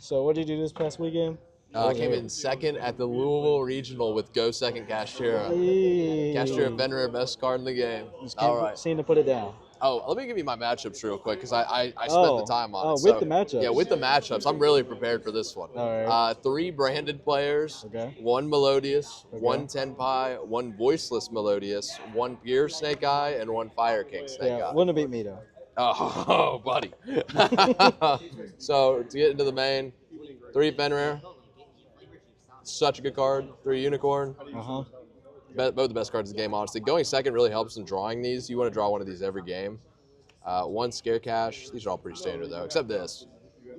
So what did you do this past weekend? I came in second at the Louisville Regional with Go Second Kashtira. Hey. Kashtira Fenrir, best card in the game. All right. Seem to put it down. Oh, let me give you my matchups real quick because I spent the time on it. With the matchups. Yeah, with the matchups. I'm really prepared for this one. All right. 3 branded players, Okay. 1 melodious, Okay. 1 Tenpai, 1 voiceless melodious, 1 pure snake eye, and 1 fire king snake eye. Wouldn't have beat me though. Oh, buddy. So to get into the main, 3 Fenrir. Such a good card. 3 unicorn. Both the best cards in the game, honestly. Going second really helps in drawing these. You want to draw one of these every game. 1 scare cash. These are all pretty standard though, except this.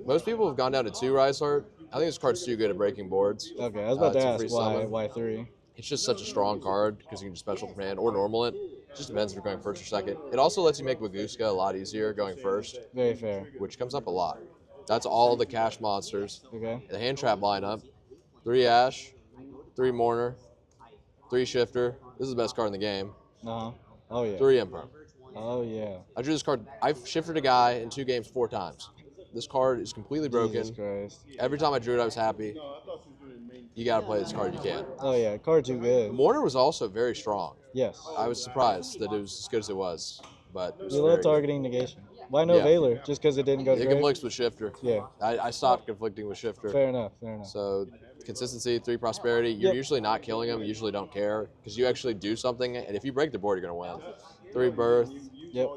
Most people have gone down to 2 Rise Heart. I think this card's too good at breaking boards. Okay, I was about to ask why 3. It's just such a strong card because you can just special command or normal it. It just depends if you're going first or second. It also lets you make Veske a lot easier going first. Very fair. Which comes up a lot. That's all the cash monsters. Okay. The hand trap lineup. 3 Ash, 3 Mourner, 3 Shifter. This is the best card in the game. Oh yeah. 3 Emperor. Oh yeah. I drew this card. I've shifted a guy in 2 games 4 times. This card is completely broken. Jesus Christ. Every time I drew it, I was happy. You got to play this card. You can. Oh yeah, card too good. Mourner was also very strong. Yes. I was surprised that it was as good as it was, but it was you love targeting negation. Why no Valor? Just because it didn't go It conflicts with Shifter. Yeah. I stopped conflicting with Shifter. Fair enough. Fair enough. So consistency, 3 prosperity. You're usually not killing them. You usually don't care because you actually do something, and if you break the board, you're going to win. 3 birth. Yep.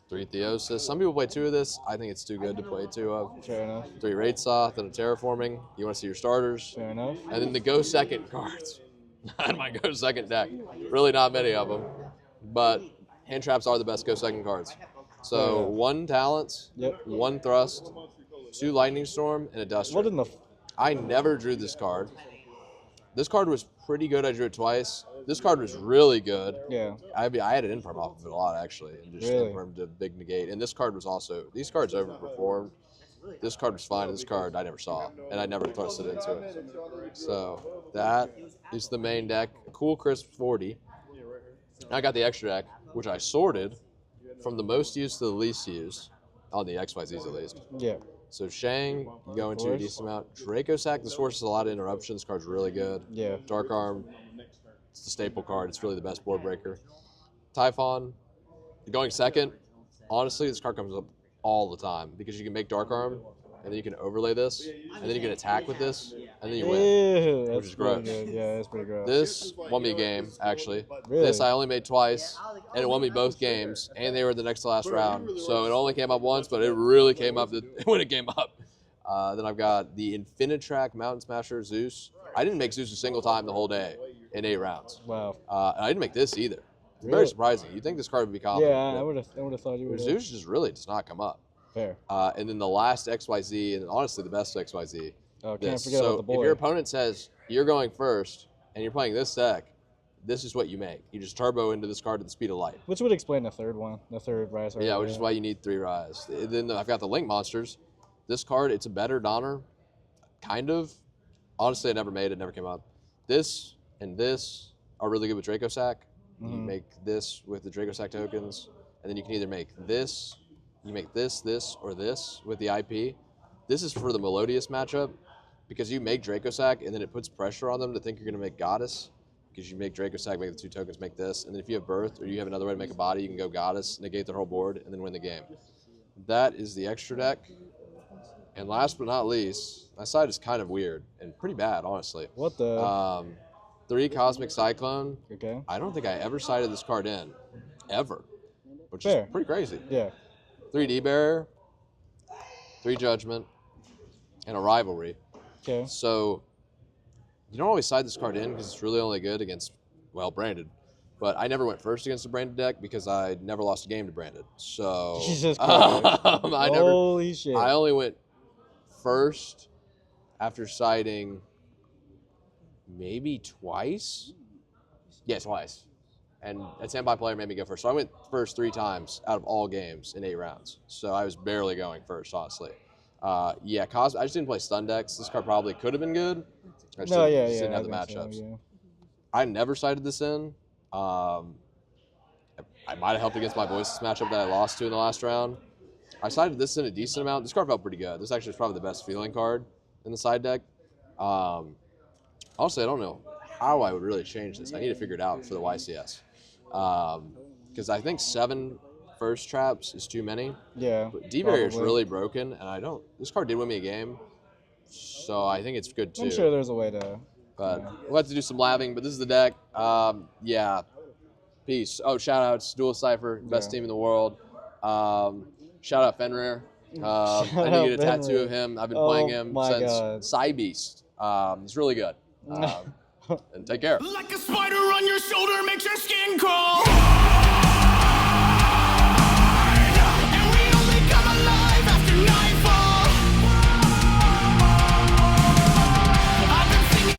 3 theosis. Some people play 2 of this. I think it's too good to play 2 of. Fair enough. 3 raid soth and a terraforming. You want to see your starters. Fair enough. And then the go second cards. Not my go second deck. Really not many of them. But hand traps are the best go second cards. So 1 talents, 1 thrust, 2 lightning storm, and a duster. What in the? I never drew this card. This card was pretty good. I drew it twice. This card was really good. Yeah. I had an infirm off of it a lot, actually. And just infirmed a big negate. And this card was also, these cards overperformed. This card was fine. This card I never saw. And I never thrusted into it. So that is the main deck. Cool Crisp 40. I got the extra deck, which I sorted from the most used to the least used, on the XYZs at least. Yeah. So Shang, you go into a decent amount. Draco Sack, this forces a lot of interruptions. This card's really good. Yeah. Dark Arm, it's the staple card. It's really the best board breaker. Typhon, going second. Honestly, this card comes up all the time because you can make Dark Arm, and then you can overlay this, and then you can attack with this, and then you win, which is gross. Good. Yeah, that's pretty gross. This won me a game, actually. Really? This I only made twice, and it won me both games, and they were the next to last round. So it only came up once, but it really came up when it came up. Then I've got the Infinitrack Mountain Smasher Zeus. I didn't make Zeus a single time the whole day in 8 rounds. Wow. And I didn't make this either. It's very surprising. You'd think this card would be confident. Yeah, I would have thought you would. Zeus just really does not come up. Fair. And then the last XYZ, and honestly the best XYZ. Oh, can't forget about the boy. If your opponent says you're going first and you're playing this deck, this is what you make. You just turbo into this card at the speed of light. Which would explain the third one, the third Rise. Yeah, which is why you need 3 Rise. Then I've got the Link Monsters. This card, it's a better Donner, kind of. Honestly, I never made it, never came up. This and this are really good with Draco Sack. You make this with the Draco Sack tokens, and then you can either make this, you make this, or this with the IP. This is for the Melodious matchup because you make Draco Sack, and then it puts pressure on them to think you're going to make Goddess because you make Draco Sack, make the 2 tokens, make this, and then if you have Birth or you have another way to make a body, you can go Goddess, negate their whole board, and then win the game. That is the extra deck. And last but not least, my side is kind of weird and pretty bad, honestly. What the? 3 Cosmic Cyclone. Okay. I don't think I ever sided this card in, ever, which is pretty crazy. Yeah. 3 D-Bearer, 3 Judgment, and a Rivalry. Okay. So you don't always side this card in because it's really only good against, well, branded. But I never went first against a branded deck because I never lost a game to branded. So Jesus Christ. Holy shit. I only went first after siding maybe twice. Yeah, twice. And a standby player made me go first. So I went first 3 times out of all games in 8 rounds. So I was barely going first, honestly. I just didn't play stun decks. This card probably could have been good. I just didn't have the matchups. So, yeah. I never sided this in. I might have helped against my Voices matchup that I lost to in the last round. I sided this in a decent amount. This card felt pretty good. This actually is probably the best feeling card. in the side deck. Honestly, I don't know how I would really change this. I need to figure it out for the YCS. Because I think 7 first traps is too many. Yeah. But D-Barrier is really broken, and this card did win me a game, so I think it's good too. I'm sure there's a way to. But yeah. we'll have to do some laving, but this is the deck. Yeah. Peace. Oh, shout outs, Dual Cypher, best team in the world. Shout out Fenrir. I need to get a tattoo of him. I've been playing him since Psy Beast. It's really good. And take care. Like a spider on your shoulder makes your skin crawl.